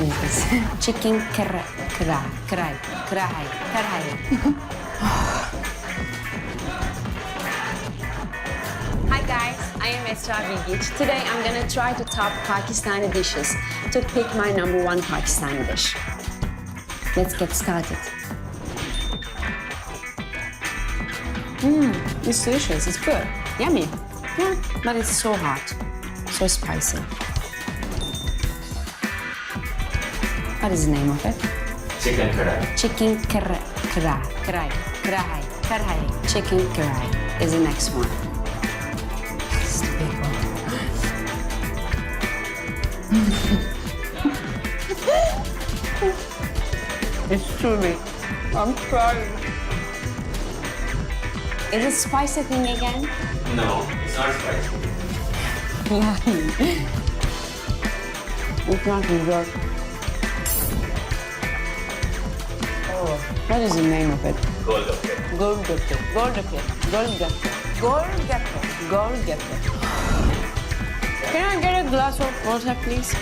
What is this? Chicken karahi. Hi guys, I am Esra Bilgic. Today I'm gonna try to top Pakistani dishes to pick my #1 Pakistani dish. Let's get started. It's delicious, it's good, yummy. Yeah, but it's so hot, so spicy. What is the name of it? Chicken karahi. Chicken karahi. Chicken karahi is the next one. It's the big one. It's truly. I'm crying. Is it spicy thing again? No, it's not spicy. It's not dessert. Oh, what is the name of it? Golgappe. Golgappe. Can I get a glass of water, please?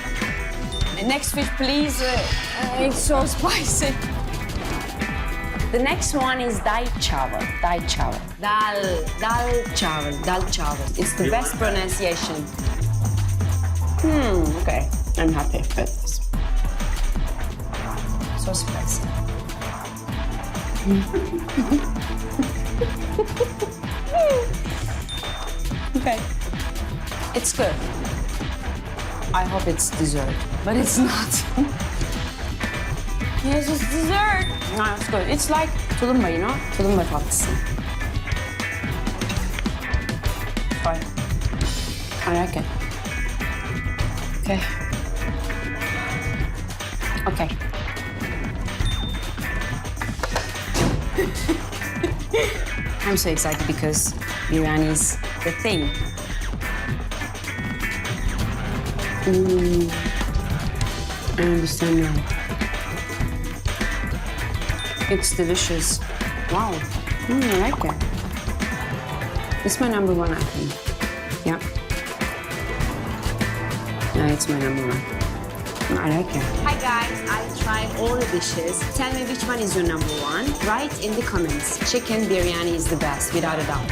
The next fish, please. It's so spicy. The next one is dal chawal. Dal chawal. It's the best pronunciation. Okay. I'm happy with this. So spicy. Okay. It's good. I hope it's dessert, but it's not. Yes, it's dessert. No, it's good. It's like tulumba, you know? Tulumba tatlısı. Fine. I like it. Okay. Okay. I'm so excited because biryani is the thing. I understand now. It's delicious. Wow. I like it. It's my #1, I think. Yeah. Yeah, it's my #1. I like it. Hi guys, I tried all the dishes. Tell me which one is your #1. Write in the comments. Chicken biryani is the best, without a doubt.